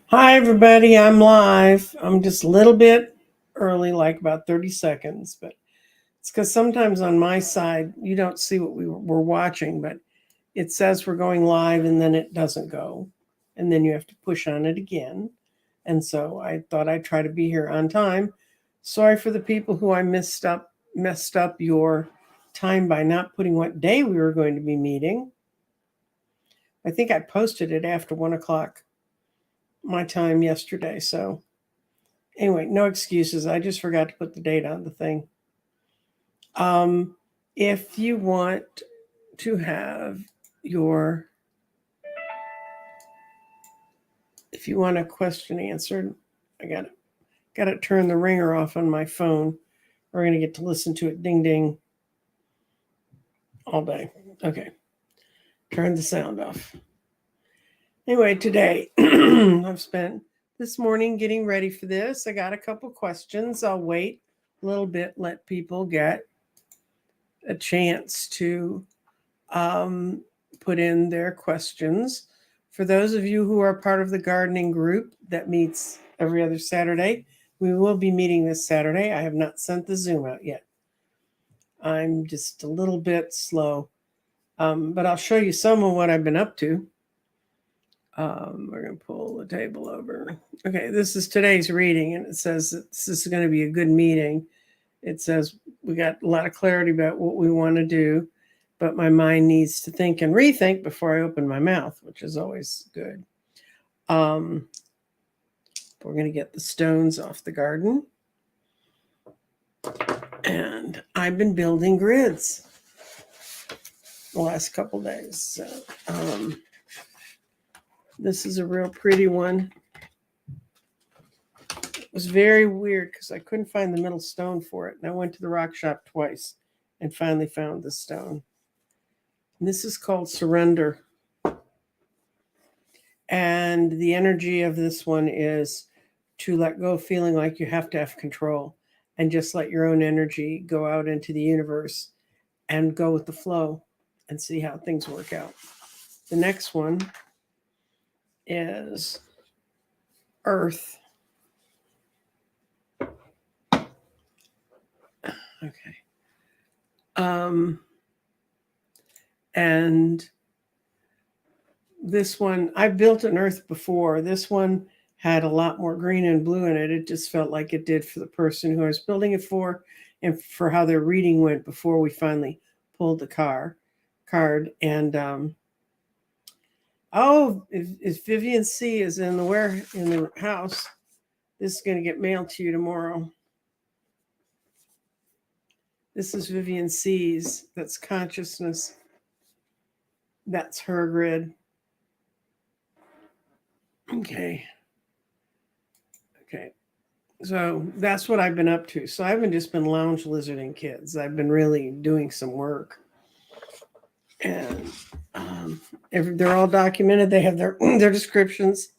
Hi, everybody. I'm live. I'm just a little bit early, like about 30 seconds, but it's because sometimes on my side, you don't see what we're watching, but it says we're going live and then it doesn't go. And then you have to push on it again. And so I thought I'd try to be here on time. Sorry for the people who I messed up your time by not putting what day we were going to be meeting. I think I posted it after 1 o'clock my time yesterday. So anyway, no excuses. I just forgot to put the date on the thing. Um, if you want to have your, if you want a question answered, I got to turn the ringer off on my phone. We're gonna get to listen to it ding ding all day. Okay, turn the sound off. Anyway, today I've spent this morning getting ready for this. I got a couple questions. I'll wait a little bit, let people get a chance to um, put in their questions. For those of you who are part of the gardening group that meets every other Saturday, we will be meeting this Saturday. I have not sent the Zoom out yet. I'm just a little bit slow, but I'll show you some of what I've been up to. We're going to pull the table over. Okay, this is today's reading, and it says that this is going to be a good meeting. It says we got a lot of clarity about what we want to do, but my mind needs to think and rethink before I open my mouth, which is always good. We're going to get the stones off the garden. And I've been building grids the last couple days. So, this is a real pretty one. It was very weird because I couldn't find the middle stone for it. And I went to the rock shop twice and finally found the stone. And this is called Surrender. And the energy of this one is to let go, feeling like you have to have control and just let your own energy go out into the universe and go with the flow and see how things work out. The next one is Earth. Okay. And this one, I built an Earth before. This one had a lot more green and blue in it. It just felt like it did for the person who I was building it for and for how their reading went before we finally pulled the card. And if Vivian C is in the house, this is going to get mailed to you tomorrow. This is Vivian C's. That's consciousness. That's her grid. Okay. So that's what I've been up to. So I haven't just been lounge lizarding kids. I've been really doing some work. And they're all documented. They have their descriptions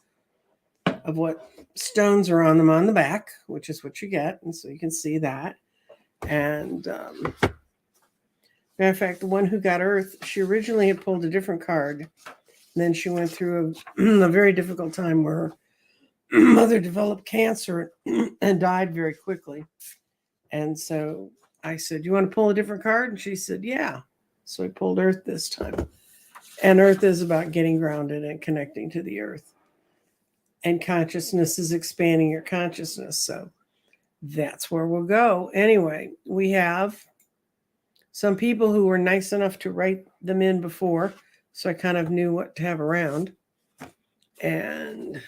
of what stones are on them on the back, which is what you get. And so you can see that. And matter of fact, the one who got Earth, she originally had pulled a different card. And then she went through a very difficult time where her mother developed cancer and died very quickly. And so I said, "You want to pull a different card?" And she said, "Yeah." So I pulled Earth this time. And Earth is about getting grounded and connecting to the Earth. And consciousness is expanding your consciousness. So that's where we'll go. Anyway, we have some people who were nice enough to write them in before. So I kind of knew what to have around. And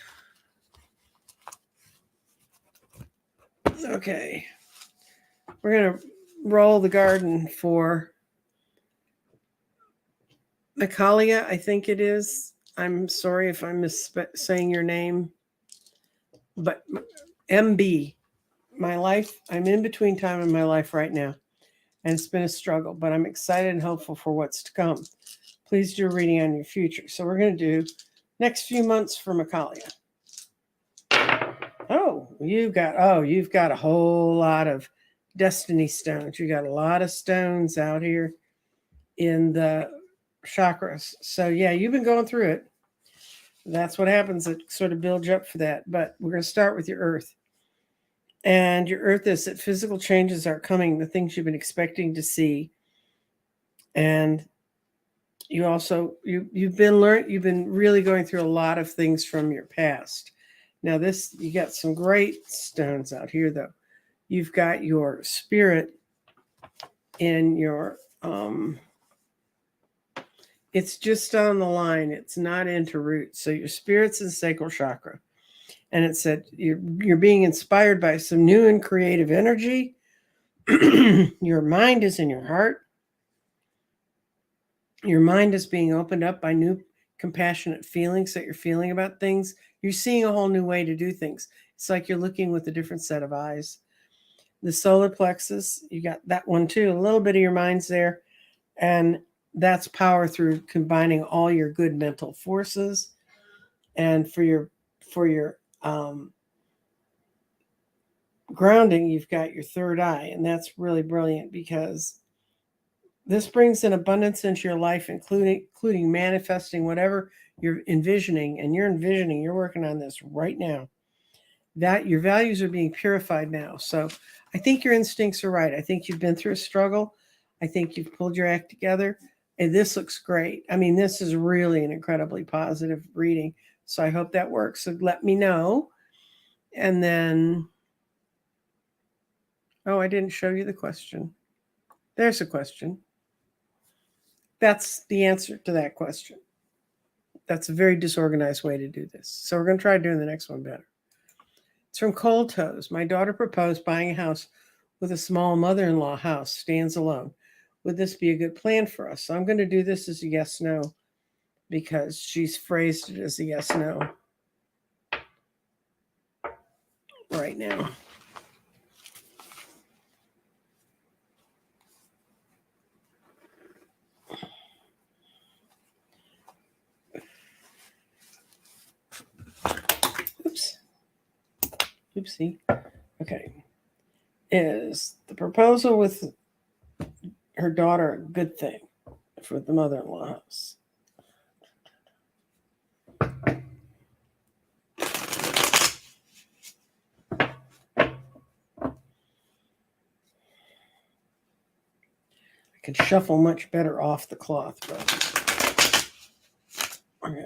okay, we're going to roll the garden for Micalia, I think it is. I'm sorry if I'm saying your name, but MB, my life, I'm in between time in my life right now, and it's been a struggle, but I'm excited and hopeful for what's to come. Please do a reading on your future. So we're going to do next few months for Micalia. You've got a whole lot of destiny stones. You got a lot of stones out here in the chakras. So yeah, you've been going through it. That's what happens. It sort of builds you up for that. But we're going to start with your earth. And your earth is that physical changes are coming, the things you've been expecting to see. And you also you've been really going through a lot of things from your past. Now this, you got some great stones out here though. You've got your spirit in your it's just on the line, it's not into root. So your spirit's in sacral chakra. And it said you're being inspired by some new and creative energy. Your mind is in your heart. Your mind is being opened up by new compassionate feelings that you're feeling about things. You're seeing a whole new way to do things. It's like you're looking with a different set of eyes. The solar plexus, you got that one too. A little bit of your mind's there. And that's power through combining all your good mental forces. And for your grounding, you've got your third eye. And that's really brilliant because this brings an abundance into your life, including manifesting whatever you're envisioning. And you're working on this right now. That your values are being purified now. So I think your instincts are right. I think you've been through a struggle. I think you've pulled your act together. And this looks great. I mean, this is really an incredibly positive reading. So I hope that works. So let me know. And then, oh, I didn't show you the question. There's a question. That's the answer to that question. That's a very disorganized way to do this. So we're going to try doing the next one better. It's from Cold Toes. My daughter proposed buying a house with a small mother-in-law house, stands alone. Would this be a good plan for us? So I'm going to do this as a yes-no because she's phrased it as a yes-no right now. Oops. Oopsie. Okay. Is the proposal with her daughter a good thing for the mother-in-law house? I can shuffle much better off the cloth, but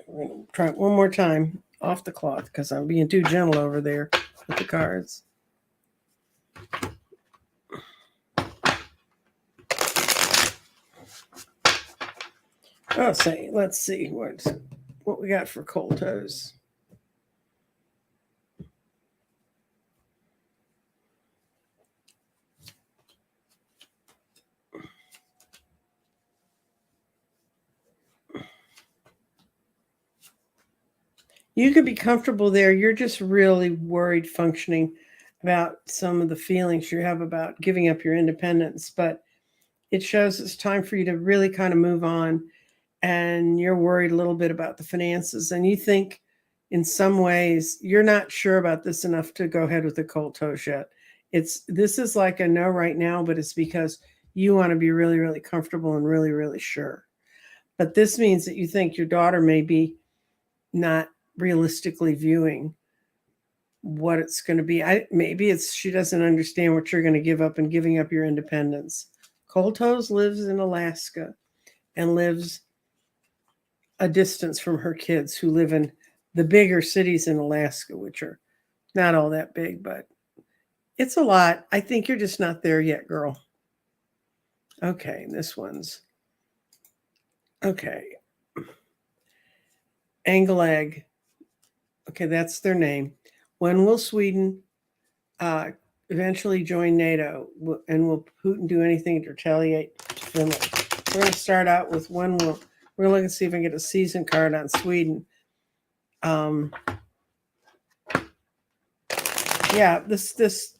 we're going to try it one more time off the cloth because I'm being too gentle over there with the cards. Oh, say, let's see what we got for Cold Toes. You could be comfortable there. You're just really worried functioning about some of the feelings you have about giving up your independence. But it shows it's time for you to really kind of move on. And you're worried a little bit about the finances. And you think in some ways you're not sure about this enough to go ahead with the Cold Toes yet. This is like a no right now, but it's because you want to be really, really comfortable and really, really sure. But this means that you think your daughter may be not realistically viewing what it's going to be. Maybe it's she doesn't understand what you're going to give up and giving up your independence. Cold Toes lives in Alaska and lives a distance from her kids who live in the bigger cities in Alaska, which are not all that big, but it's a lot. I think you're just not there yet, girl. Okay, this one's okay. Angle Egg. Okay, that's their name. When will Sweden eventually join NATO? And will Putin do anything to retaliate to Finland? We're going to start out with when will. We're looking to see if I can get a season card on Sweden. Yeah, this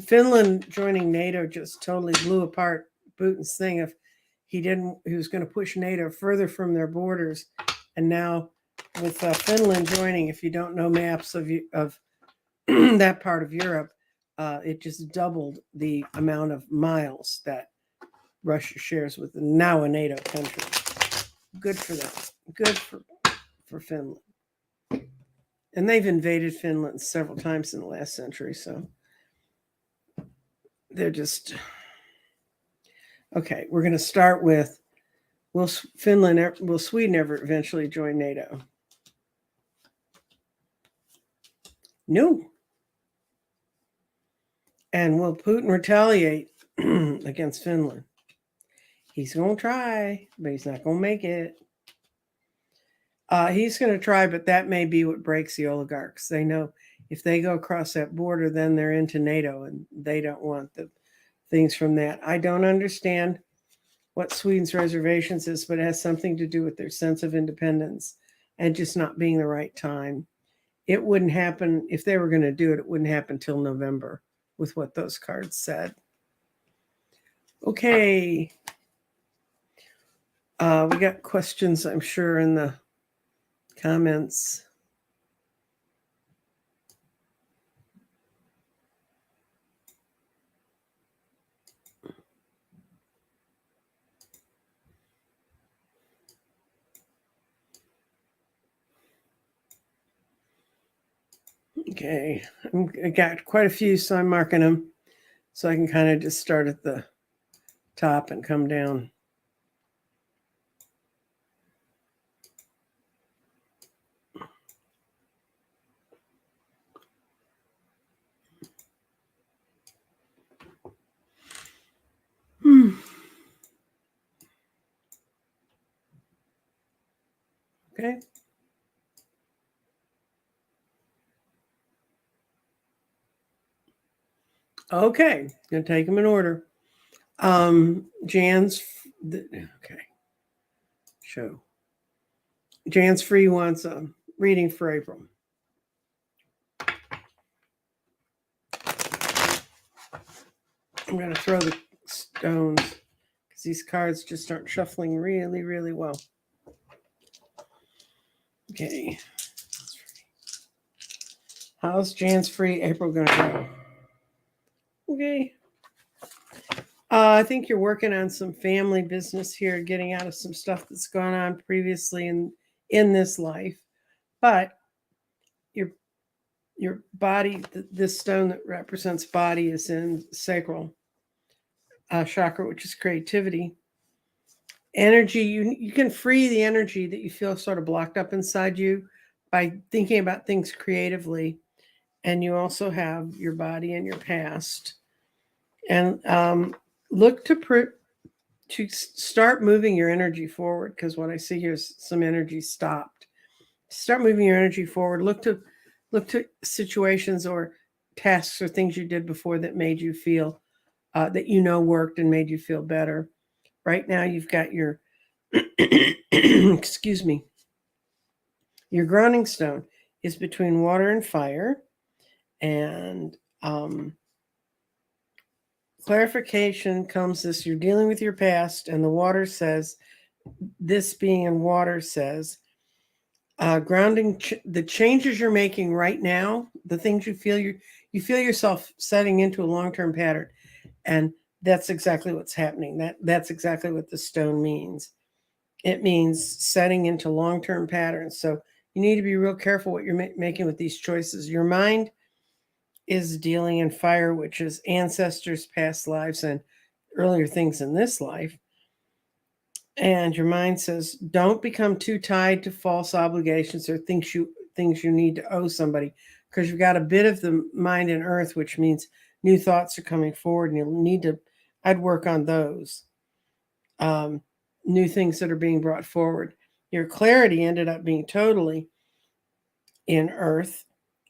Finland joining NATO just totally blew apart Putin's thing. If he was going to push NATO further from their borders, and now with Finland joining, if you don't know maps of that part of Europe, it just doubled the amount of miles that Russia shares with now a NATO country. Good for them. Good for Finland. And they've invaded Finland several times in the last century, so they're just okay. We're going to start with will Sweden ever eventually join NATO? No. And will Putin retaliate against Finland? He's going to try, but he's not going to make it. He's going to try, but that may be what breaks the oligarchs. They know if they go across that border, then they're into NATO, and they don't want the things from that. I don't understand what Sweden's reservations is, but it has something to do with their sense of independence and just not being the right time. It wouldn't happen if they were going to do it. It wouldn't happen till November with what those cards said. Okay. We got questions, I'm sure, in the comments. Okay, I got quite a few, so I'm marking them so I can kind of just start at the top and come down. Okay. Okay, gonna take them in order. Jan's okay. Show. Jan's Free wants a reading for April. I'm gonna throw the stones because these cards just aren't shuffling really, really well. Okay. How's Jan's Free April gonna go? Okay. I think you're working on some family business here, getting out of some stuff that's gone on previously in this life. But your body, this stone that represents body, is in sacral chakra, which is creativity. Energy, you can free the energy that you feel sort of blocked up inside you by thinking about things creatively. And you also have your body and your past. And look to start moving your energy forward, because what I see here is some energy stopped. Start moving your energy forward. Look to situations or tasks or things you did before that made you feel that worked and made you feel better. Right now, you've got your excuse me. Your grounding stone is between water and fire, and clarification comes this: you're dealing with your past, and the water says, this being in water says, grounding the changes you're making right now, the things you feel yourself setting into a long-term pattern, and that's exactly what's happening. That's exactly what the stone means. It means setting into long-term patterns. So you need to be real careful what you're making with these choices. Your mind is dealing in fire, which is ancestors, past lives, and earlier things in this life. And your mind says, don't become too tied to false obligations or things you need to owe somebody, because you've got a bit of the mind in earth, which means new thoughts are coming forward, and you'll need to, I'd work on those. New things that are being brought forward. Your clarity ended up being totally in earth,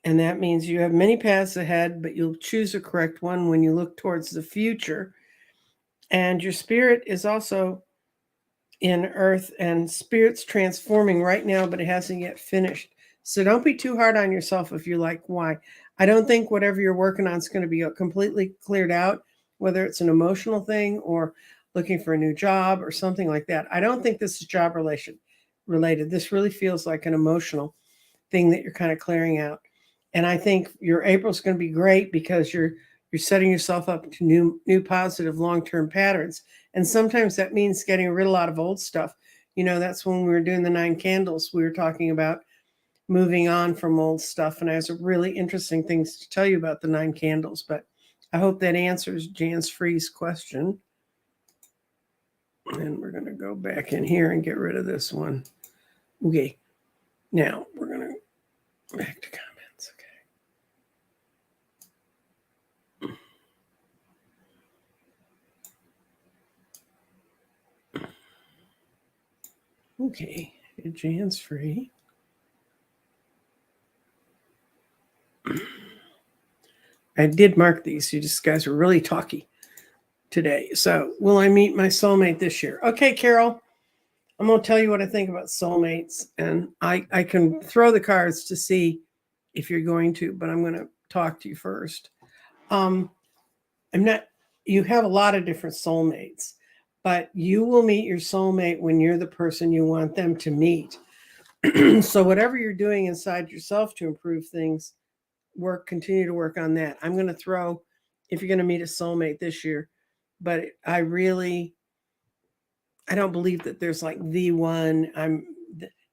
and that means you have many paths ahead, but you'll choose a correct one when you look towards the future. And your spirit is also in earth, and spirit's transforming right now, but it hasn't yet finished. So don't be too hard on yourself if you're like, why? I don't think whatever you're working on is going to be completely cleared out, whether it's an emotional thing or looking for a new job or something like that. I don't think this is job related. This really feels like an emotional thing that you're kind of clearing out. And I think your April's going to be great because you're setting yourself up to new positive long-term patterns. And sometimes that means getting rid of a lot of old stuff. That's when we were doing the 9 candles, we were talking about moving on from old stuff. And I have some really interesting things to tell you about the 9 candles. But I hope that answers Jan's Free's question. And we're going to go back in here and get rid of this one. Okay. Now we're going to back to comments. Okay. Okay. Jan's Free. I did mark these. You just guys were really talky today. So, will I meet my soulmate this year? Okay, Carol, I'm going to tell you what I think about soulmates. And I can throw the cards to see if you're going to, but I'm going to talk to you first. You have a lot of different soulmates, but you will meet your soulmate when you're the person you want them to meet. So, whatever you're doing inside yourself to improve things, continue to work on that. I'm going to throw if you're going to meet a soulmate this year, but I don't believe that there's like the one.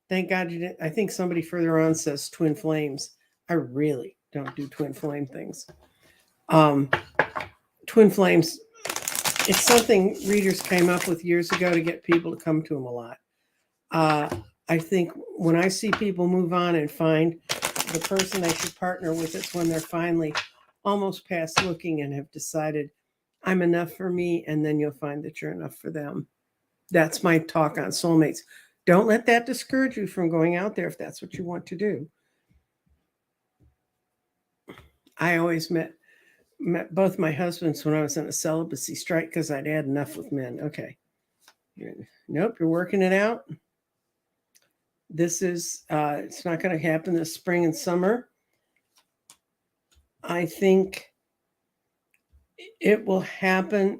Thank God you didn't. I think somebody further on says twin flames. I really don't do twin flame things. Twin flames, it's something readers came up with years ago to get people to come to them a lot. I think when I see people move on and find the person they should partner with, it's when they're finally almost past looking and have decided I'm enough for me, and then you'll find that you're enough for them. That's my talk on soulmates. Don't let that discourage you from going out there if that's what you want to do. I always met both my husbands when I was on a celibacy strike because I'd had enough with men. Okay. Nope, you're working it out. This is, it's not going to happen this spring and summer. I think it will happen.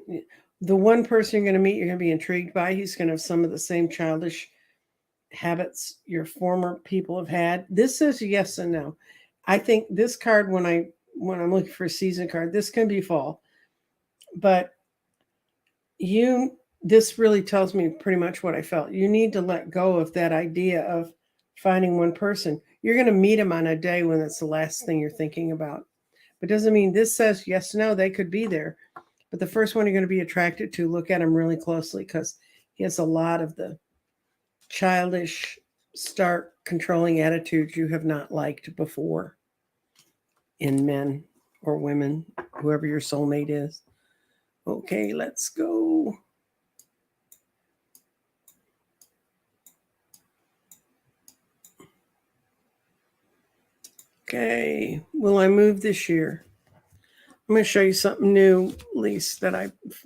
The one person you're going to meet, you're going to be intrigued by. He's going to have some of the same childish habits your former people have had. This says yes and no. I think this card, when I'm looking for a season card, this can be fall. But this really tells me pretty much what I felt. You need to let go of that idea of finding one person. You're going to meet them on a day when it's the last thing you're thinking about. But doesn't mean this says yes, no, they could be there. But the first one you're going to be attracted to, look at him really closely because he has a lot of the childish, stark, controlling attitudes you have not liked before in men or women, whoever your soulmate is. Okay, let's go. Okay, will I move this year? I'm going to show you something new, Lise,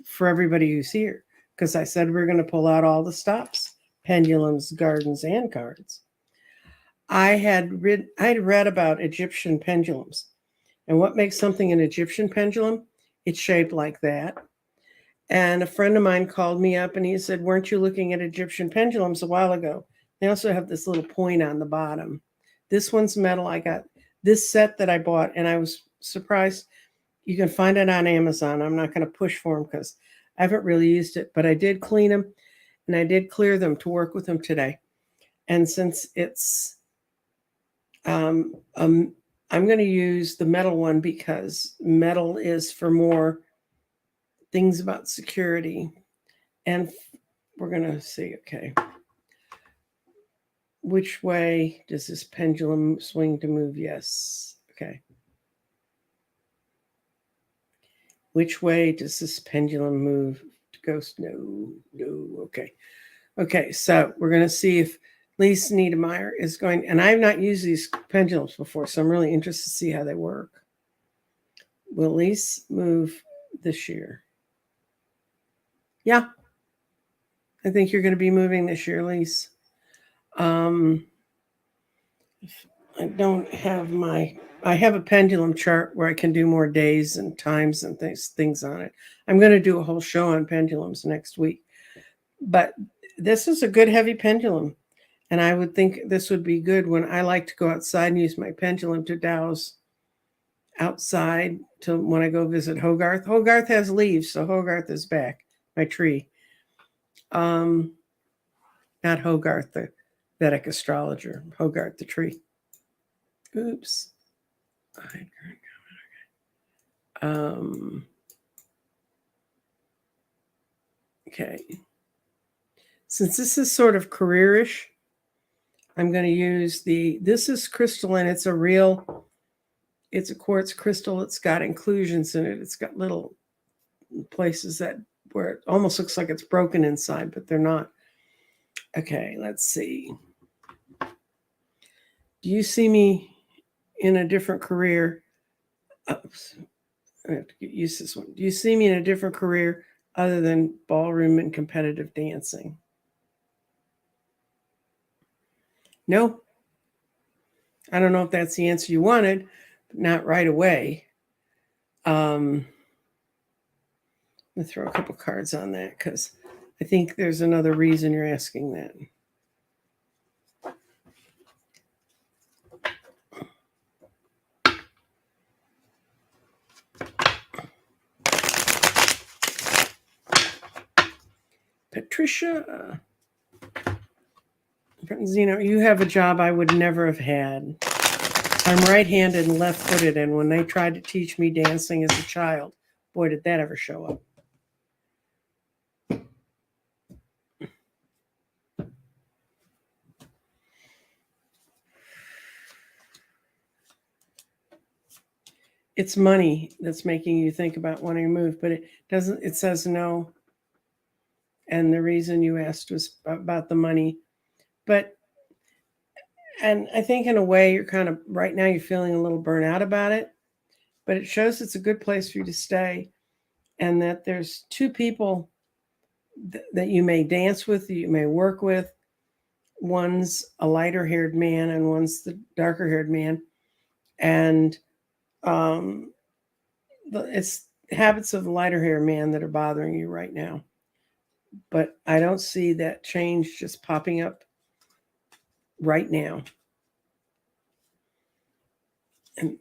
for everybody who's here, because I said we're going to pull out all the stops, pendulums, gardens, and cards. I had read about Egyptian pendulums, and what makes something an Egyptian pendulum? It's shaped like that. And a friend of mine called me up and he said, weren't you looking at Egyptian pendulums a while ago? They also have this little point on the bottom. This one's metal. I got this set that I bought, and I was surprised. You can find it on Amazon. I'm not going to push for them because I haven't really used it, but I did clean them and I did clear them to work with them today. And since it's, I'm going to use the metal one because metal is for more things about security. And we're going to see, okay, which way does this pendulum swing to move? Yes. Okay. Which way does this pendulum move to ghost? No. Okay. Okay, so we're going to see if Lise Niedermeyer is going, and I have not used these pendulums before, so I'm really interested to see how they work. Will Lise move this year? Yeah. I think you're going to be moving this year, Lise. I don't have I have a pendulum chart where I can do more days and times and things on it. I'm going to do a whole show on pendulums next week. But this is a good heavy pendulum. And I would think this would be good when I like to go outside and use my pendulum to douse outside when I go visit Hogarth. Hogarth has leaves, so Hogarth is back, my tree. Not Hogarth, the Vedic astrologer, Hogarth, the tree. Oops. Um, okay. Since this is sort of careerish, I'm going to use this is crystalline. It's a quartz crystal. It's got inclusions in it. It's got little places where it almost looks like it's broken inside, but they're not. Okay, let's see. Do you see me in a different career? Oops, I have to use this one. Do you see me in a different career other than ballroom and competitive dancing? No. I don't know if that's the answer you wanted, but not right away. I'm going to throw a couple cards on that because I think there's another reason you're asking that. Patricia, you have a job I would never have had. I'm right-handed and left-footed, and when they tried to teach me dancing as a child, boy, did that ever show up. It's money that's making you think about wanting to move, but it says no. And the reason you asked was about the money. And I think in a way you're kind of, right now you're feeling a little burnt out about it, but it shows it's a good place for you to stay, and that there's two people that you may dance with, that you may work with. One's a lighter haired man and one's the darker haired man. And um, it's habits of the lighter haired man that are bothering you right now. But I don't see that change just popping up right now. And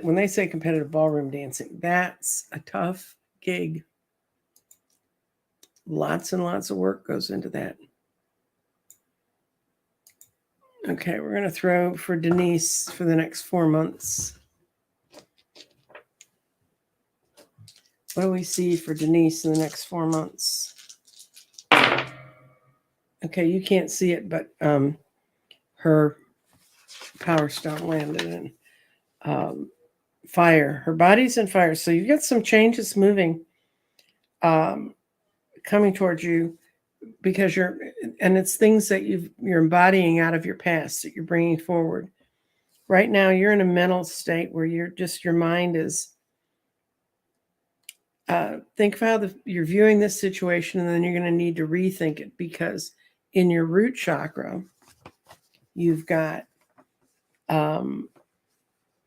when they say competitive ballroom dancing, that's a tough gig. Lots and lots of work goes into that. Okay, we're going to throw for Denise for the next 4 months. What do we see for Denise in the next 4 months? Okay, you can't see it, but her power stone landed in fire. Her body's in fire. So you've got some changes moving, coming towards you, because it's things that you're embodying out of your past that you're bringing forward. Right now, you're in a mental state where your mind is, think of how you're viewing this situation, and then you're going to need to rethink it, because in your root chakra, you've got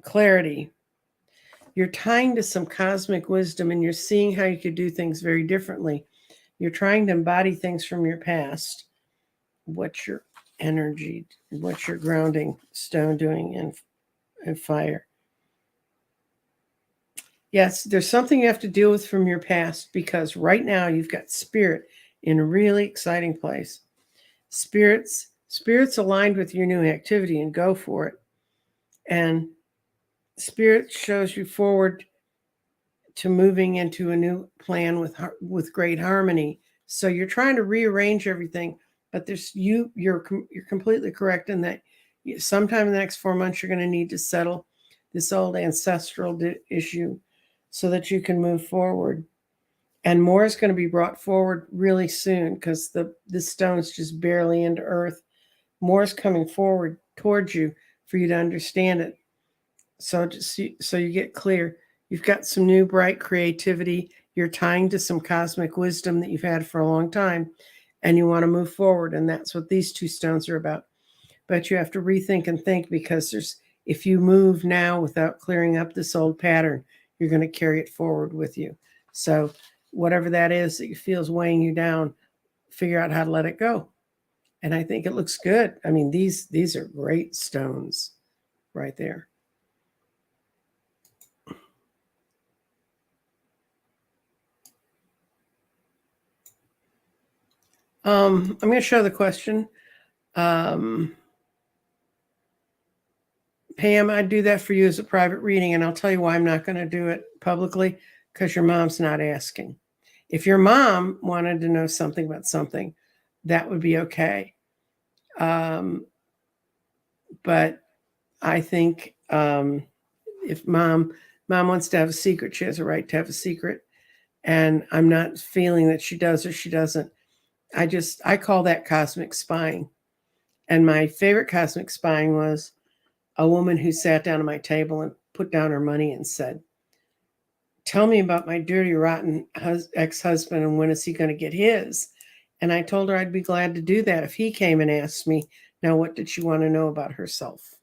clarity. You're tying to some cosmic wisdom, and you're seeing how you could do things very differently. You're trying to embody things from your past. What's your energy? What's your grounding stone doing in fire? Yes, there's something you have to deal with from your past, because right now you've got spirit in a really exciting place. Spirit's aligned with your new activity, and go for it. And spirit shows you forward to moving into a new plan with great harmony. So you're trying to rearrange everything, but you're completely correct in that sometime in the next 4 months you're going to need to settle this old ancestral issue so that you can move forward. And more is going to be brought forward really soon, because this stone's just barely into earth. More is coming forward towards you for you to understand it. So you get clear. You've got some new bright creativity. You're tying to some cosmic wisdom that you've had for a long time, and you want to move forward. And that's what these two stones are about. But you have to rethink and think, because if you move now without clearing up this old pattern, you're going to carry it forward with you. So whatever that is that you feel is weighing you down, figure out how to let it go. And I think it looks good. I mean, these are great stones right there. I'm going to show the question. Pam, I'd do that for you as a private reading, and I'll tell you why I'm not going to do it publicly, because your mom's not asking. If your mom wanted to know something about something, that would be okay. But I think if mom wants to have a secret, she has a right to have a secret. And I'm not feeling that she does or she doesn't. I call that cosmic spying. And my favorite cosmic spying was a woman who sat down at my table and put down her money and said, "Tell me about my dirty, rotten ex-husband, and when is he going to get his?" And I told her I'd be glad to do that if he came and asked me, now what did she want to know about herself?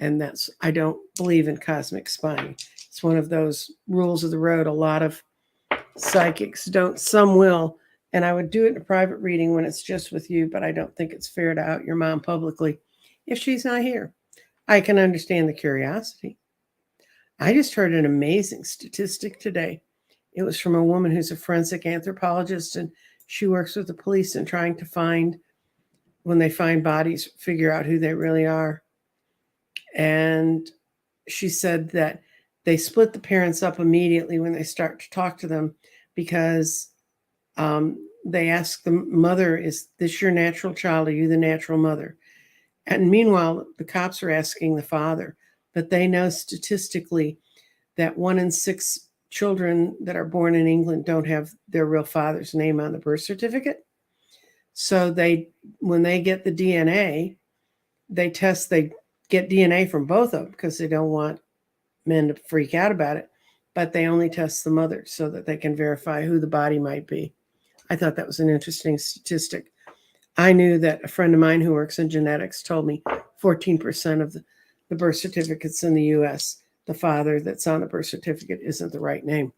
And I don't believe in cosmic spying. It's one of those rules of the road. A lot of psychics don't, some will. And I would do it in a private reading when it's just with you, but I don't think it's fair to out your mom publicly if she's not here. I can understand the curiosity. I just heard an amazing statistic today. It was from a woman who's a forensic anthropologist, and she works with the police in trying to find, when they find bodies, figure out who they really are. And she said that they split the parents up immediately when they start to talk to them, because they ask the mother, "Is this your natural child? Are you the natural mother?" And meanwhile, the cops are asking the father. But they know statistically that 1 in 6 children that are born in England don't have their real father's name on the birth certificate. So when they get the DNA, they get DNA from both of them because they don't want men to freak out about it. But they only test the mother so that they can verify who the body might be. I thought that was an interesting statistic. I knew that a friend of mine who works in genetics told me 14% of the birth certificates in the US, the father that's on the birth certificate isn't the right name.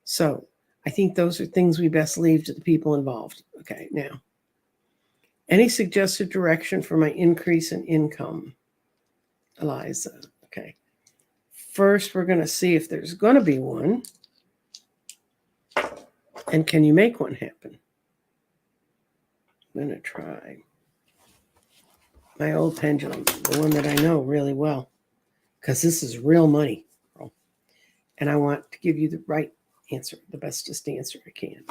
So I think those are things we best leave to the people involved. Okay, now, any suggested direction for my increase in income? Eliza, okay. First, we're going to see if there's going to be one. And can you make one happen? I'm going to try my old pendulum, the one that I know really well, because this is real money. And I want to give you the right answer, the bestest answer I can.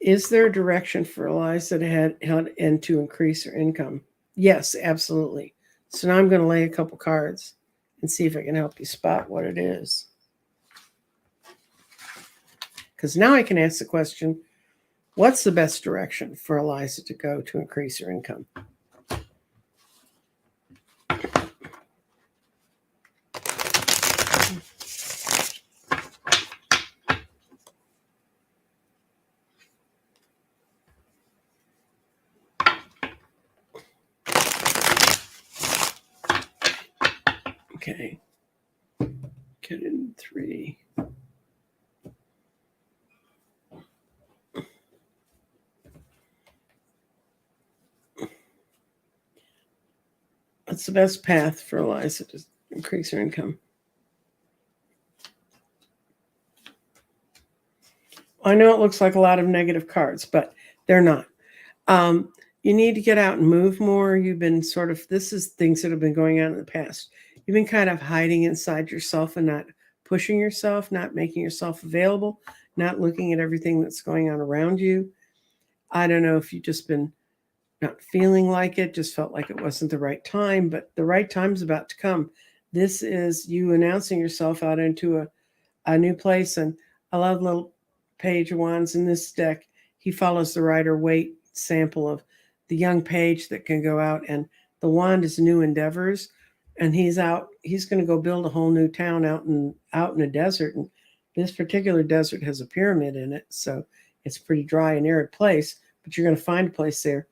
Is there a direction for Eliza and to increase her income? Yes, absolutely. So now I'm going to lay a couple cards and see if I can help you spot what it is. Because now I can ask the question, what's the best direction for Eliza to go to increase her income? Okay. Get in 3. What's the best path for Eliza to increase her income? I know it looks like a lot of negative cards, but they're not. You need to get out and move more. You've been this is things that have been going on in the past. You've been kind of hiding inside yourself and not pushing yourself, not making yourself available, not looking at everything that's going on around you. I don't know if you've just been not feeling like it, just felt like it wasn't the right time, but the right time's about to come. This is you announcing yourself out into a new place. And I love little Page of Wands in this deck. He follows the Rider-Waite sample of the young page that can go out, and the wand is new endeavors. And he's going to go build a whole new town out in a desert. And this particular desert has a pyramid in it, so it's a pretty dry and arid place, but you're going to find a place there.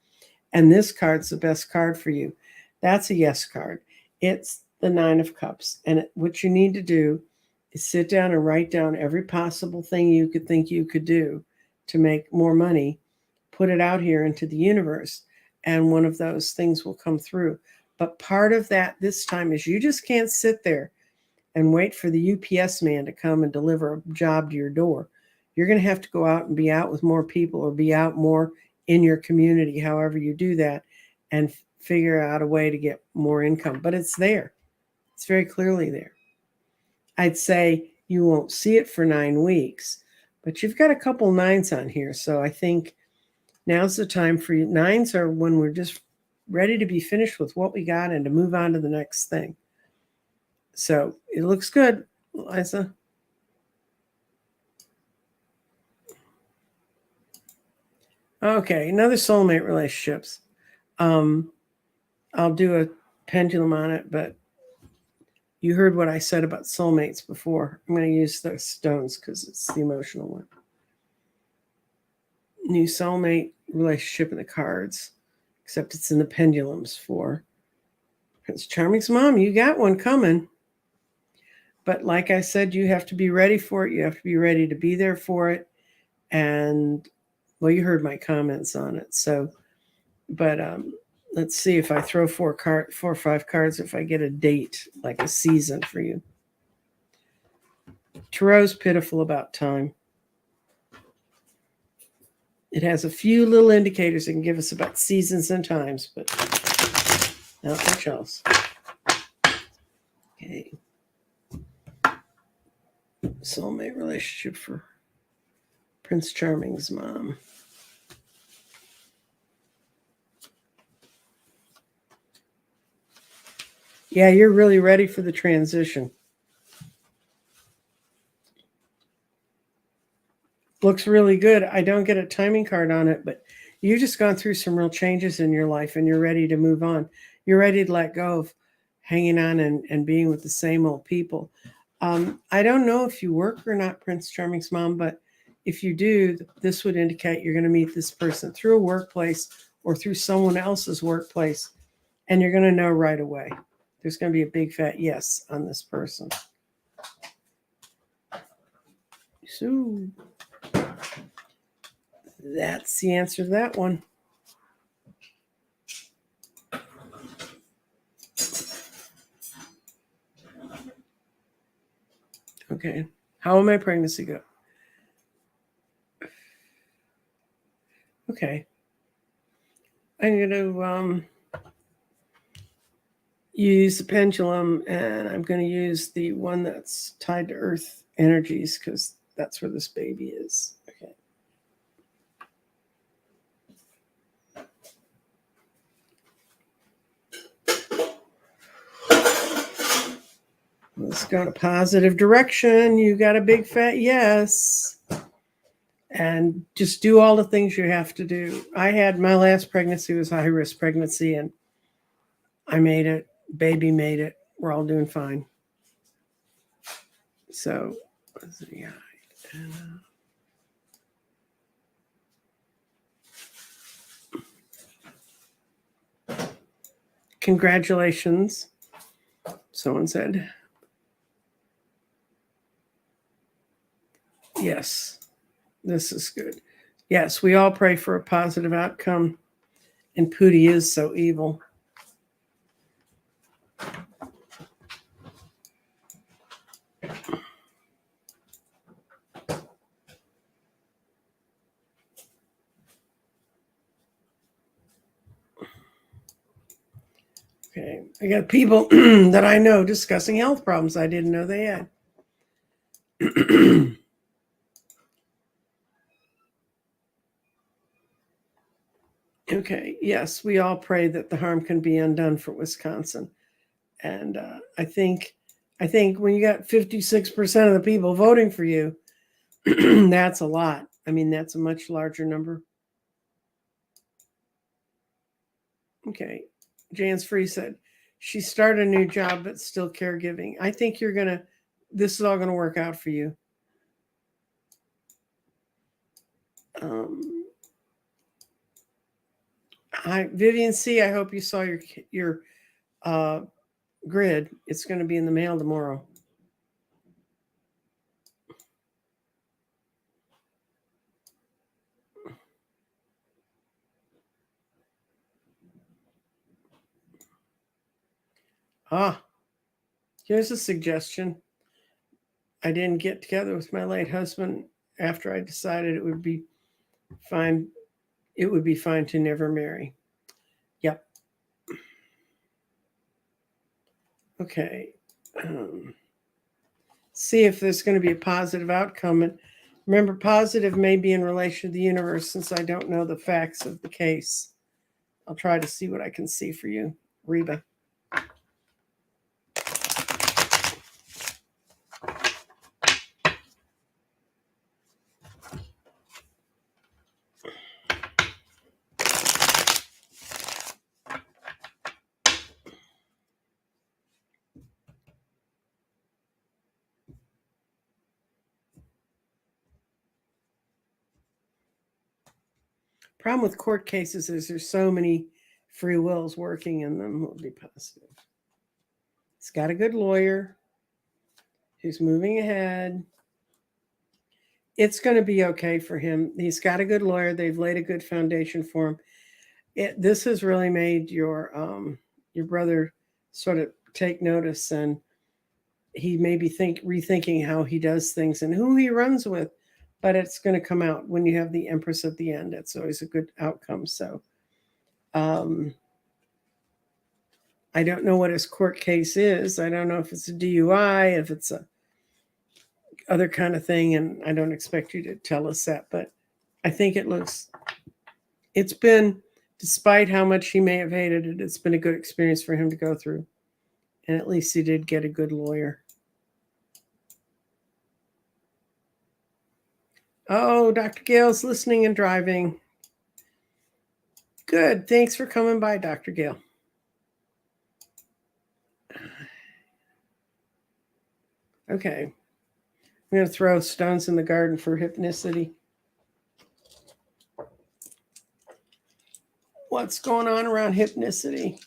And this card's the best card for you. That's a yes card. It's the 9 of Cups. And what you need to do is sit down and write down every possible thing you could think you could do to make more money, put it out here into the universe, and one of those things will come through. But part of that this time is you just can't sit there and wait for the UPS man to come and deliver a job to your door. You're going to have to go out and be out with more people or be out more in your community, however you do that, and figure out a way to get more income. But it's there. It's very clearly there. I'd say you won't see it for 9 weeks, but you've got a couple nines on here. So I think now's the time for you. Nines are when we're just ready to be finished with what we got and to move on to the next thing. So it looks good, Liza. Okay, another soulmate relationships. I'll do a pendulum on it, but you heard what I said about soulmates before. I'm going to use the stones because it's the emotional one. New soulmate relationship in the cards, except it's in the pendulums for Prince Charming's mom. You got one coming. But like I said, you have to be ready for it. You have to be ready to be there for it. And, well, you heard my comments on it. So, but let's see if I throw 4 or 5 cards, if I get a date, like a season for you. Tarot's pitiful about time. It has a few little indicators that can give us about seasons and times, but not much else. Okay. Soulmate relationship for Prince Charming's mom. Yeah, you're really ready for the transition. Looks really good. I don't get a timing card on it, but you've just gone through some real changes in your life and you're ready to move on. You're ready to let go of hanging on and being with the same old people. I don't know if you work or not, Prince Charming's mom, but if you do, this would indicate you're going to meet this person through a workplace or through someone else's workplace, and you're going to know right away. There's going to be a big fat yes on this person. So that's the answer to that one. Okay. How will my pregnancy go? Okay. I'm going to use the pendulum, and I'm going to use the one that's tied to earth energies because that's where this baby is. Okay. Let's go in a positive direction. You got a big fat yes. And just do all the things you have to do. I had my last pregnancy was a high risk pregnancy, and I made it. Baby made it. We're all doing fine. So, yeah. Congratulations, someone said. Yes, this is good. Yes, we all pray for a positive outcome, and Pootie is so evil. Okay, I got people that I know discussing health problems I didn't know they had. Okay, yes, we all pray that the harm can be undone for Wisconsin. And I think when you got 56% of the people voting for you, that's a lot. I mean, that's a much larger number. Okay. Jan's Free said, she started a new job, but still caregiving. I think this is all going to work out for you. Vivian C., I hope you saw your grid. It's going to be in the mail tomorrow. Here's a suggestion. I didn't get together with my late husband after I decided it would be fine. It would be fine to never marry. Yep. Okay. See if there's going to be a positive outcome. And remember, positive may be in relation to the universe since I don't know the facts of the case. I'll try to see what I can see for you, Reba. Problem with court cases is there's so many free wills working in them. Will be positive. He's got a good lawyer who's moving ahead. It's going to be okay for him. He's got a good lawyer. They've laid a good foundation for him. This has really made your brother sort of take notice, and he may be rethinking how he does things and who he runs with. But it's going to come out when you have the Empress at the end. It's always a good outcome. So I don't know what his court case is. I don't know if it's a DUI, if it's a other kind of thing, and I don't expect you to tell us that. But I think it's been, despite how much he may have hated it, it's been a good experience for him to go through. And at least he did get a good lawyer. Oh, Dr. Gale's listening and driving. Good. Thanks for coming by, Dr. Gale. Okay. I'm going to throw stones in the garden for hypnicity. What's going on around hypnicity?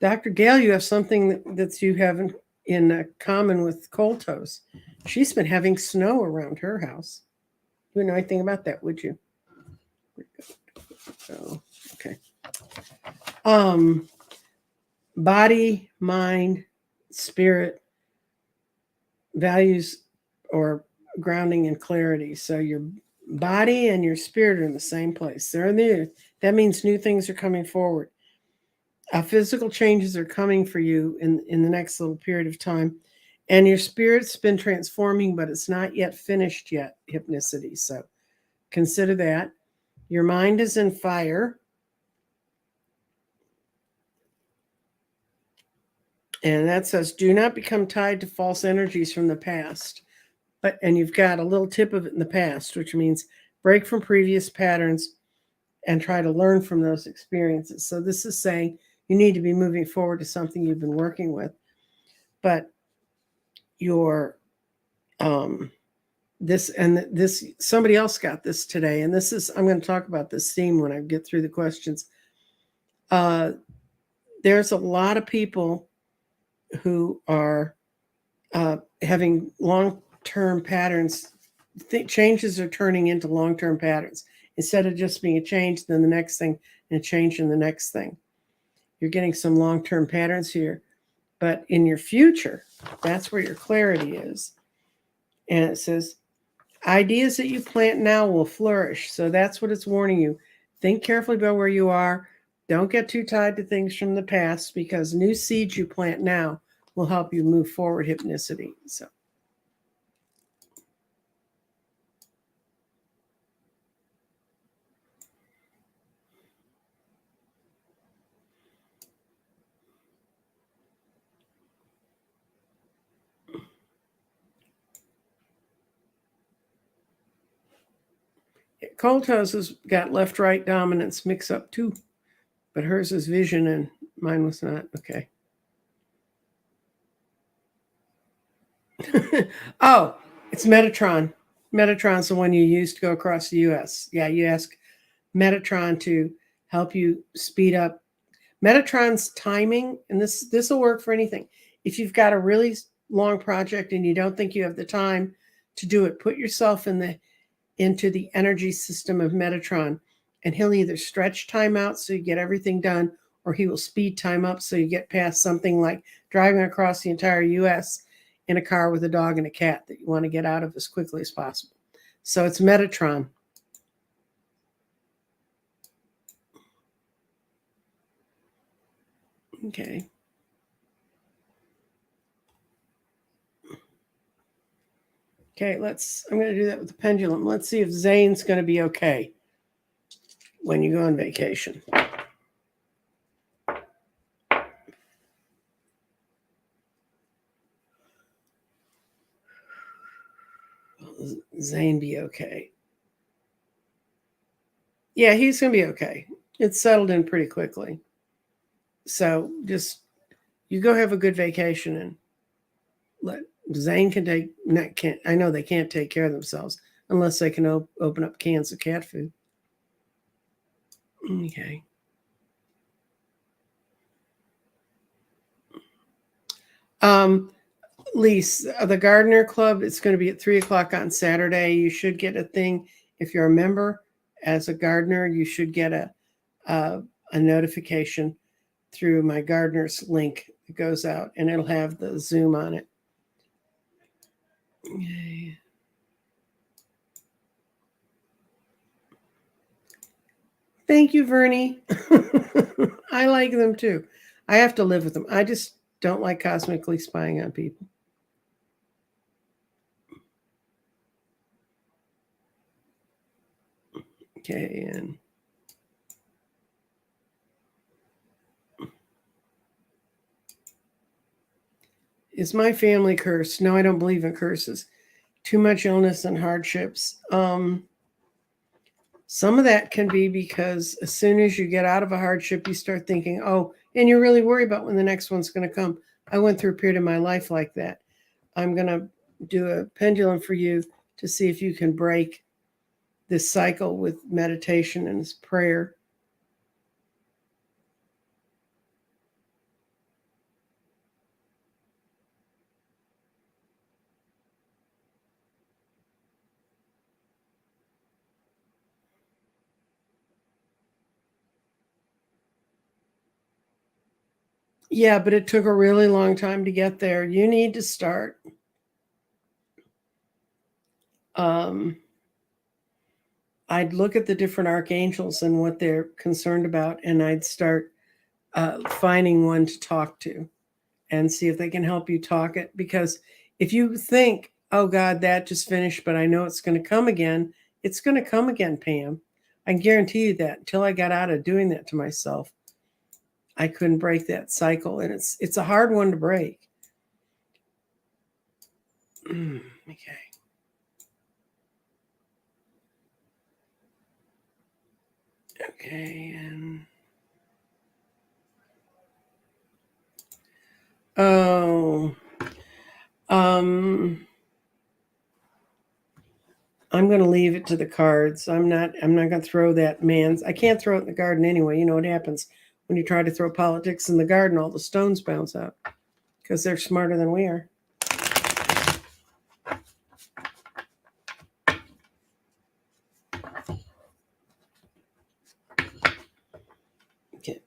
Dr. Gale, you have something that you have in common with Cold Toes. She's been having snow around her house. You wouldn't know anything about that, would you? Oh, okay. Body, mind, spirit, values, or grounding and clarity. So your body and your spirit are in the same place. They're new. That means new things are coming forward. Physical changes are coming for you in the next little period of time. And your spirit's been transforming, but it's not yet finished yet, hypnicity. So consider that. Your mind is in fire. And that says, do not become tied to false energies from the past. And you've got a little tip of it in the past, which means break from previous patterns and try to learn from those experiences. So this is saying you need to be moving forward to something you've been working with. But your this somebody else got this today, and this is, I'm going to talk about this theme when I get through the questions. There's a lot of people who are having long-term patterns. Changes are turning into long-term patterns. Instead of just being a change, then the next thing, and a change in the next thing. You're getting some long-term patterns here. But in your future, that's where your clarity is. And it says, ideas that you plant now will flourish. So that's what it's warning you. Think carefully about where you are. Don't get too tied to things from the past, because new seeds you plant now will help you move forward, hypnicity. So. Cold Toes has got left-right dominance mix up too, but hers is vision and mine was not. Okay. Oh, it's Metatron. Metatron's the one you use to go across the U.S. Yeah, you ask Metatron to help you speed up. Metatron's timing, and this will work for anything. If you've got a really long project and you don't think you have the time to do it, put yourself into the energy system of Metatron, and he'll either stretch time out so you get everything done, or he will speed time up so you get past something like driving across the entire U.S. in a car with a dog and a cat that you want to get out of as quickly as possible. So it's Metatron. Okay. Okay, I'm going to do that with the pendulum. Let's see if Zane's going to be okay when you go on vacation. Will Zane be okay? Yeah, he's going to be okay. It's settled in pretty quickly. So just, you go have a good vacation and let Zane I know they can't take care of themselves unless they can open up cans of cat food. Okay. Lise, the Gardener Club, it's going to be at 3:00 on Saturday. You should get a thing. If you're a member as a gardener, you should get a notification through my gardener's link. It goes out and it'll have the Zoom on it. Okay. Thank you, Vernie. I like them too. I have to live with them. I just don't like cosmically spying on people. Okay, and is my family cursed? No, I don't believe in curses. Too much illness and hardships. Some of that can be because as soon as you get out of a hardship, you start thinking, oh, and you're really worried about when the next one's going to come. I went through a period of my life like that. I'm going to do a pendulum for you to see if you can break this cycle with meditation and prayer. Yeah, but it took a really long time to get there. You need to start. I'd look at the different archangels and what they're concerned about, and I'd start finding one to talk to and see if they can help you talk it. Because if you think, oh God, that just finished, but I know it's going to come again, it's going to come again, Pam. I can guarantee you that. Until I got out of doing that to myself, I couldn't break that cycle, and it's a hard one to break. Okay. Okay, and oh, I'm going to leave it to the cards. I'm not going to throw that man's. I can't throw it in the garden anyway. You know what happens when you try to throw politics in the garden? All the stones bounce out because they're smarter than we are. Okay.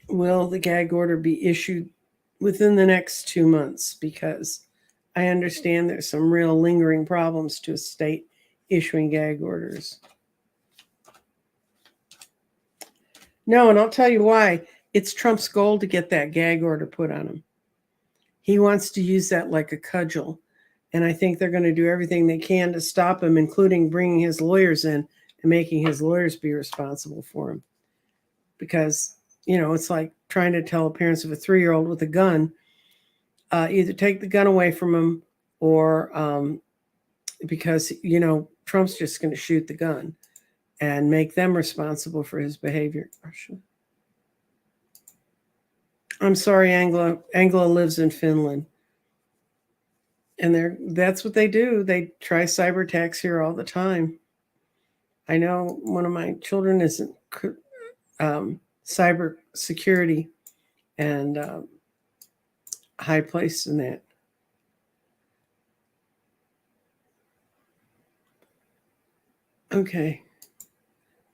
Will the gag order be issued within the next 2 months? Because I understand there's some real lingering problems to a state issuing gag orders. No, and I'll tell you why. It's Trump's goal to get that gag order put on him. He wants to use that like a cudgel. And I think they're going to do everything they can to stop him, including bringing his lawyers in and making his lawyers be responsible for him. Because, it's like trying to tell the parents of a 3-year-old with a gun, either take the gun away from him or because, Trump's just going to shoot the gun and make them responsible for his behavior. I'm sorry, Angela lives in Finland. And that's what they do. They try cyber attacks here all the time. I know one of my children is in cyber security and high place in that. Okay.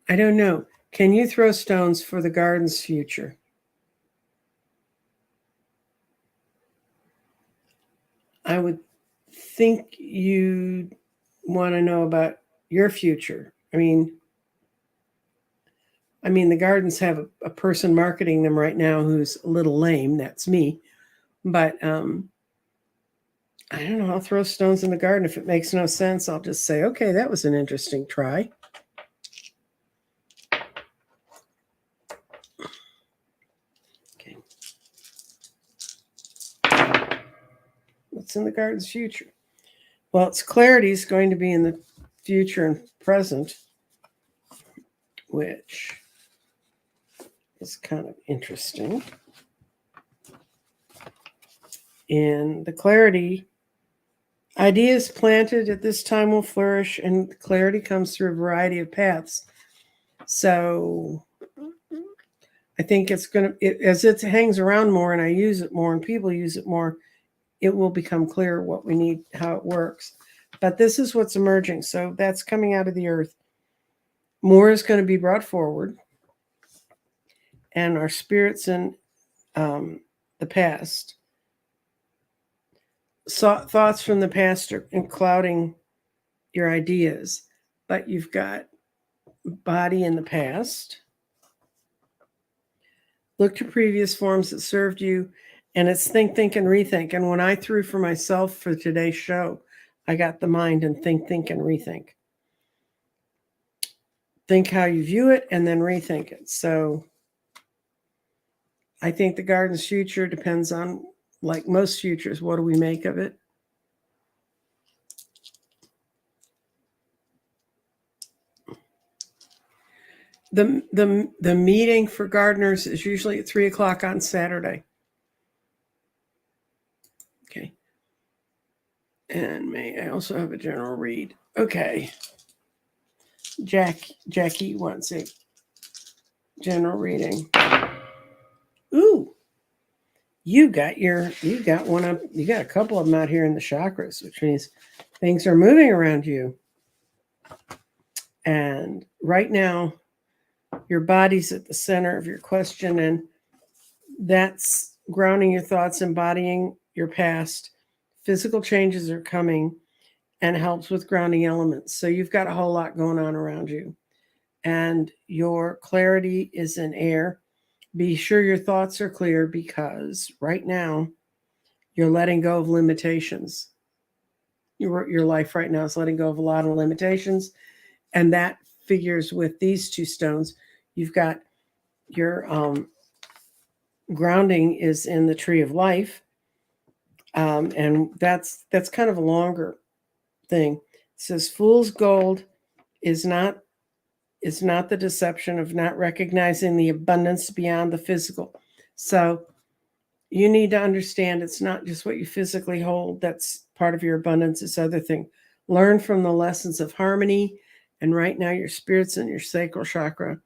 I don't know. Can you throw stones for the garden's future? I would think you want to know about your future. I mean, the gardens have a person marketing them right now who's a little lame. That's me. But I don't know. I'll throw stones in the garden. If it makes no sense, I'll just say, okay, that was an interesting try. Okay. What's in the garden's future? Well, its clarity is going to be in the future and present, which is kind of interesting. In the clarity, ideas planted at this time will flourish, and clarity comes through a variety of paths. So I think it's going to, as it hangs around more and I use it more and people use it more, it will become clear what we need, how it works. But this is what's emerging. So that's coming out of the earth. More is going to be brought forward, and our spirits in the past, thoughts from the past are clouding your ideas. But you've got body in the past. Look to previous forms that served you, and it's think, think, and rethink. And when I threw for myself for today's show, I got the mind and think, and rethink. Think how you view it and then rethink it. So I think the garden's future depends on, like most futures, what do we make of it? The meeting for gardeners is usually at 3:00 on Saturday. Okay. And may I also have a general read? Okay. Jackie wants a general reading. Ooh, you got one up. You got a couple of them out here in the chakras, which means things are moving around you. And right now, your body's at the center of your question, and that's grounding your thoughts, embodying your past. Physical changes are coming and helps with grounding elements. So you've got a whole lot going on around you. And your clarity is in air. Be sure your thoughts are clear, because right now you're letting go of limitations. Your life right now is letting go of a lot of limitations. And that figures with these two stones. You've got your grounding is in the tree of life. And that's kind of a longer thing. It says fool's gold is not the deception of not recognizing the abundance beyond the physical. So you need to understand it's not just what you physically hold that's part of your abundance, it's other thing. Learn from the lessons of harmony. And right now your spirit's in your sacral chakra.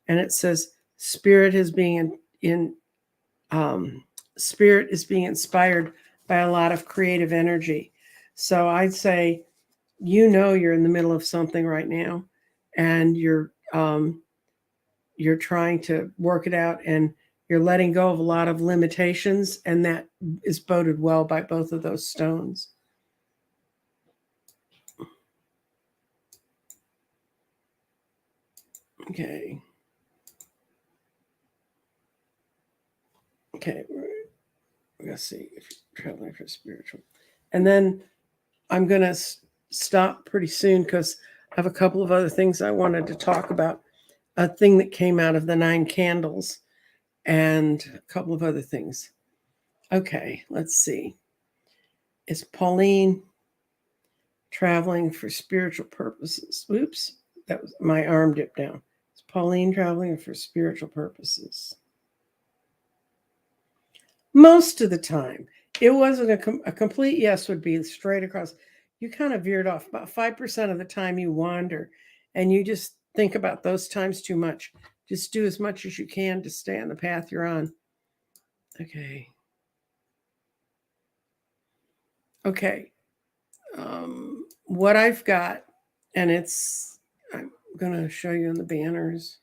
And it says spirit is being spirit is being inspired by a lot of creative energy. So I'd say, you're in the middle of something right now, and you're trying to work it out, and you're letting go of a lot of limitations, and that is boded well by both of those stones. Okay. Okay. Let's see if you're traveling for spiritual. And then I'm going to stop pretty soon because I have a couple of other things I wanted to talk about. A thing that came out of the 9 candles and a couple of other things. Okay, let's see. Is Pauline traveling for spiritual purposes? Oops, that was my arm dipped down. Is Pauline traveling for spiritual purposes? Most of the time. It wasn't a complete yes would be straight across. You kind of veered off. About 5% of the time you wander, and you just think about those times too much. Just do as much as you can to stay on the path you're on. Okay. Okay. What I've got, and I'm going to show you in the banners.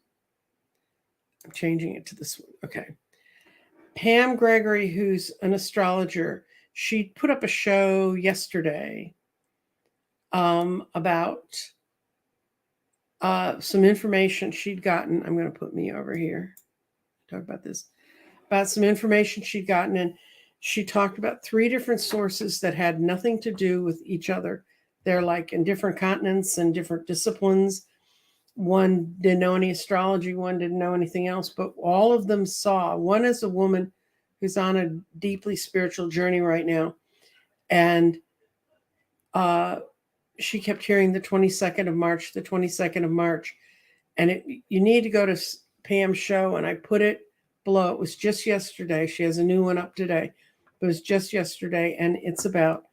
I'm changing it to this one. Okay. Pam Gregory, who's an astrologer, she put up a show yesterday about some information she'd gotten. I'm going to put me over here. Talk about this. About some information she'd gotten, and she talked about 3 different sources that had nothing to do with each other. They're like in different continents and different disciplines. One didn't know any astrology, one didn't know anything else, but all of them saw. One is a woman who's on a deeply spiritual journey right now, and she kept hearing the 22nd of March, the 22nd of March, and you need to go to Pam's show, and I put it below. It was just yesterday. She has a new one up today. It was just yesterday, and it's about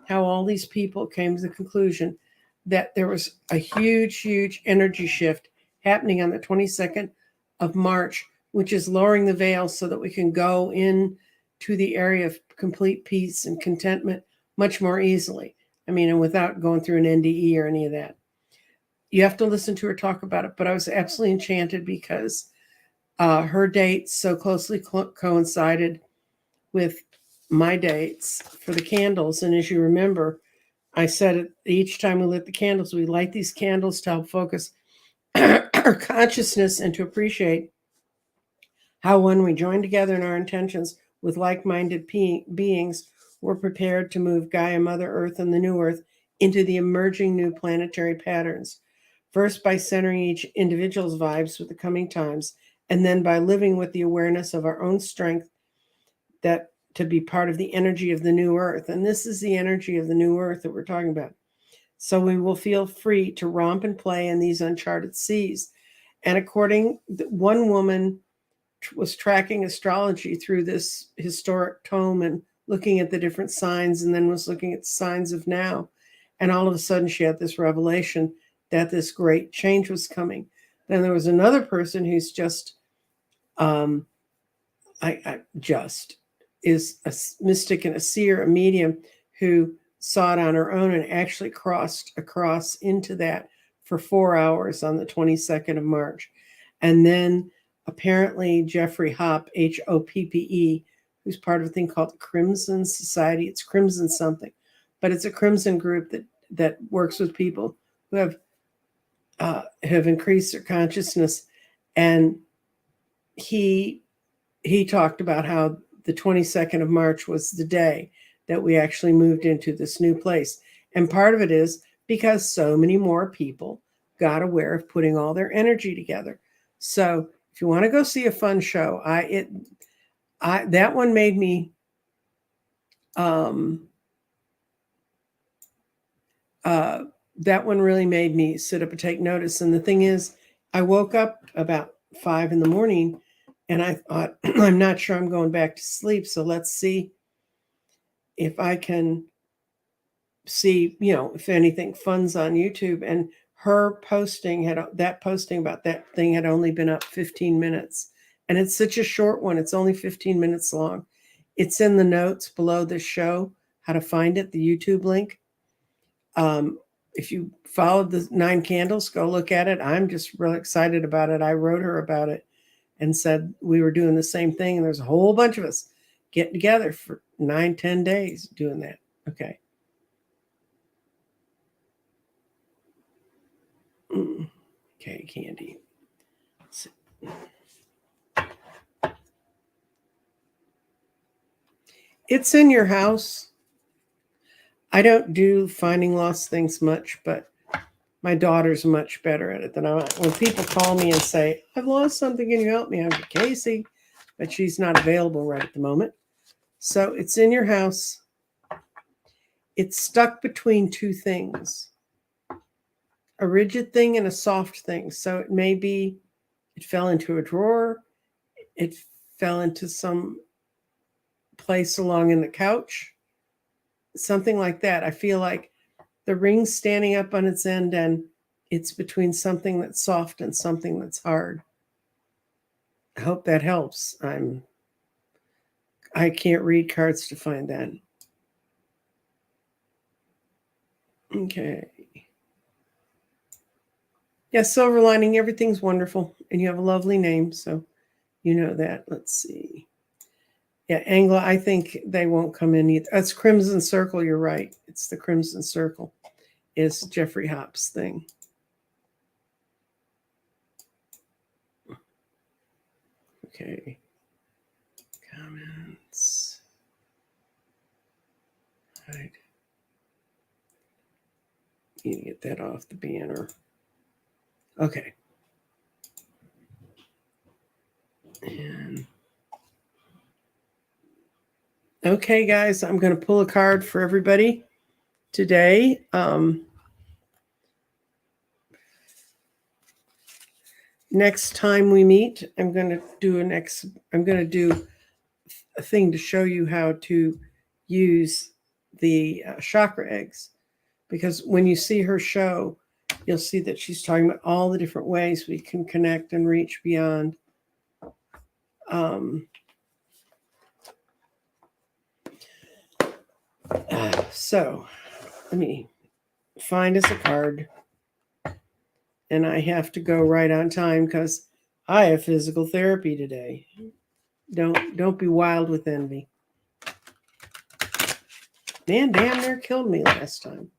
how all these people came to the conclusion that there was a huge, huge energy shift happening on the 22nd of March, which is lowering the veil so that we can go in to the area of complete peace and contentment much more easily. I mean, and without going through an NDE or any of that. You have to listen to her talk about it, but I was absolutely enchanted because her dates so closely coincided with my dates for the candles. And as you remember, I said each time we lit the candles, we light these candles to help focus our consciousness and to appreciate how when we join together in our intentions with like-minded beings, we're prepared to move Gaia, Mother Earth, and the New Earth into the emerging new planetary patterns. First, by centering each individual's vibes with the coming times, and then by living with the awareness of our own strength that to be part of the energy of the new earth. And this is the energy of the new earth that we're talking about. So we will feel free to romp and play in these uncharted seas. And one woman was tracking astrology through this historic tome and looking at the different signs, and then was looking at the signs of now. And all of a sudden she had this revelation that this great change was coming. Then there was another person who's just, is a mystic and a seer, a medium, who saw it on her own and actually crossed across into that for 4 hours on the 22nd of March. And then apparently Jeffrey Hoppe, Hoppe, who's part of a thing called the Crimson Society. It's Crimson something, but it's a Crimson group that works with people who have increased their consciousness. And he talked about how the 22nd of March was the day that we actually moved into this new place. And part of it is because so many more people got aware of putting all their energy together. So if you want to go see a fun show, that one made me that one really made me sit up and take notice. And the thing is, I woke up about 5 a.m. and I thought, I'm not sure I'm going back to sleep. So let's see if I can see, if anything fun's on YouTube. And her posting about that thing had only been up 15 minutes. And it's such a short one. It's only 15 minutes long. It's in the notes below this show, how to find it, the YouTube link. If you followed the 9 candles, go look at it. I'm just really excited about it. I wrote her about it and said we were doing the same thing. And there's a whole bunch of us getting together for 9-10 days doing that. Okay. Okay, Candy. It's in your house. I don't do finding lost things much, but my daughter's much better at it than I am. When people call me and say, I've lost something, can you help me? I'm like, Casey, but she's not available right at the moment. So it's in your house. It's stuck between 2 things, a rigid thing and a soft thing. So it may be, it fell into a drawer. It fell into some place along in the couch, something like that. I feel like the ring's standing up on its end and it's between something that's soft and something that's hard. I hope that helps. I can't read cards to find that. Okay. Yeah, silver lining, everything's wonderful. And you have a lovely name, so you know that. Let's see. Yeah, Angla, I think they won't come in either. It's Crimson Circle, you're right. It's the Crimson Circle. Is Jeffrey Hopp's thing. Okay. Comments. Right. Need to get that off the banner. Okay. And okay, guys, I'm going to pull a card for everybody today. Next time we meet, I'm going to do a thing to show you how to use the chakra eggs, because when you see her show, you'll see that she's talking about all the different ways we can connect and reach beyond. So let me find us a card, and I have to go right on time because I have physical therapy today. Don't be wild with envy. Man, damn near killed me last time.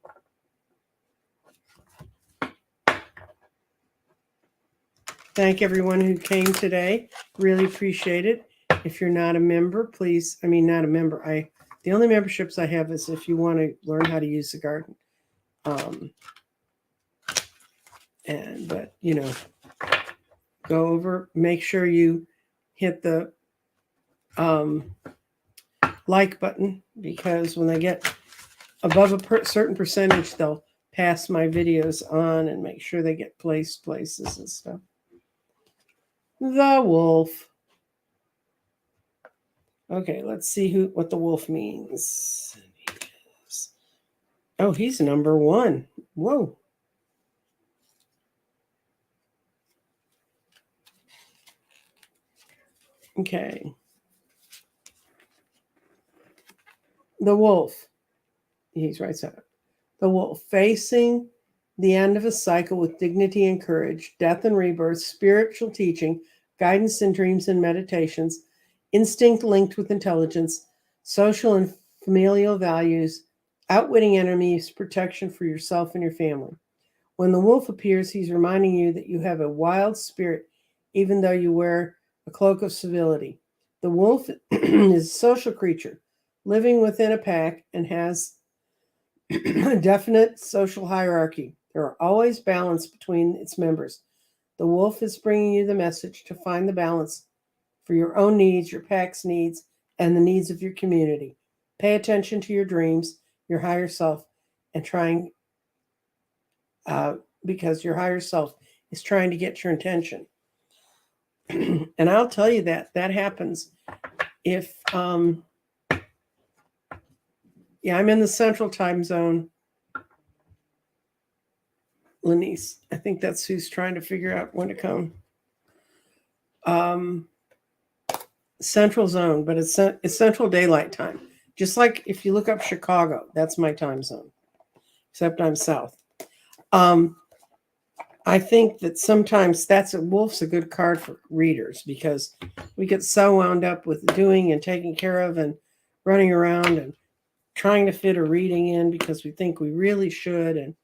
Thank everyone who came today. Really appreciate it. If you're not a member, please, not a member. The only memberships I have is if you want to learn how to use the garden. But go over, make sure you hit the like button, because when they get above a certain percentage, they'll pass my videos on and make sure they get placed places and stuff. The wolf. Okay, let's see what the wolf means. Oh, he's number 1. Whoa. Okay. The wolf. He's right side. The wolf, facing the end of a cycle with dignity and courage, death and rebirth, spiritual teaching, guidance in dreams and meditations, instinct linked with intelligence, social and familial values, outwitting enemies, protection for yourself and your family. When the wolf appears, he's reminding you that you have a wild spirit, even though you wear a cloak of civility. The wolf is a social creature, living within a pack, and has a definite social hierarchy. There are always balance between its members. The wolf is bringing you the message to find the balance for your own needs, your pack's needs, and the needs of your community. Pay attention to your dreams, your higher self, and because your higher self is trying to get your attention. And I'll tell you that happens if, I'm in the central time zone. Lanice, I think that's who's trying to figure out when to come. Central zone, but it's central daylight time. Just like if you look up Chicago, that's my time zone, except I'm south. I think that sometimes wolf's a good card for readers, because we get so wound up with doing and taking care of and running around and trying to fit a reading in because we think we really should and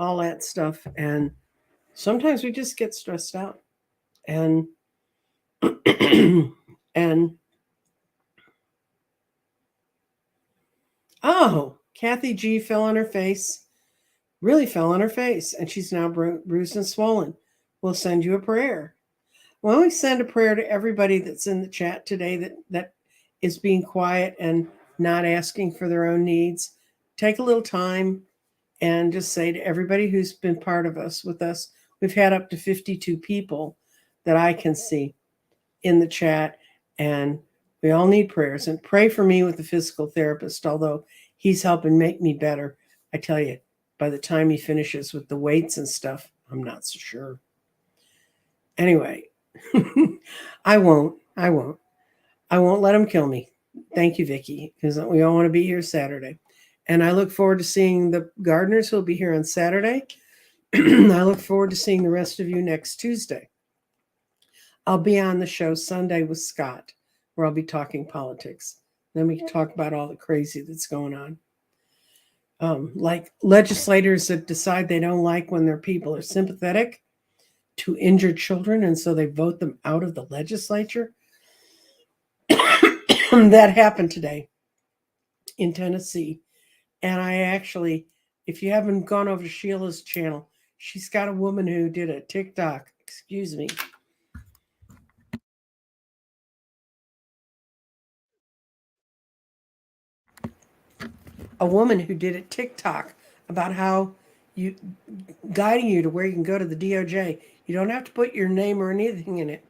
all that stuff. And sometimes we just get stressed out. And Kathy G fell on her face. Really fell on her face, and she's now bruised and swollen. We'll send you a prayer. Well, we send a prayer to everybody that's in the chat today that is being quiet and not asking for their own needs. Take a little time and just say to everybody who's been part of with us, we've had up to 52 people that I can see in the chat, and we all need prayers. And pray for me with the physical therapist, although he's helping make me better. I tell you, by the time he finishes with the weights and stuff, I'm not so sure. Anyway, I won't let him kill me. Thank you, Vicki, because we all want to be here Saturday. And I look forward to seeing the gardeners who will be here on Saturday. I look forward to seeing the rest of you next Tuesday. I'll be on the show Sunday with Scott, where I'll be talking politics. Then we can talk about all the crazy that's going on. Like legislators that decide they don't like when their people are sympathetic to injured children, and so they vote them out of the legislature. That happened today in Tennessee. And I actually, if you haven't gone over to Sheila's channel, she's got a woman who did a TikTok, excuse me. A woman who did a TikTok about how you guiding you to where you can go to the DOJ. You don't have to put your name or anything in it.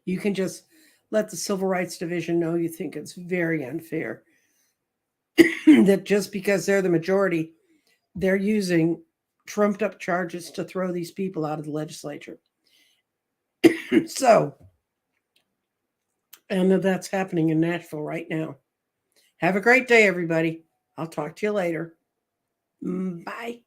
You can just let the Civil Rights Division know you think it's very unfair that just because they're the majority, they're using trumped up charges to throw these people out of the legislature. So, and that's happening in Nashville right now. Have a great day, everybody. I'll talk to you later. Bye.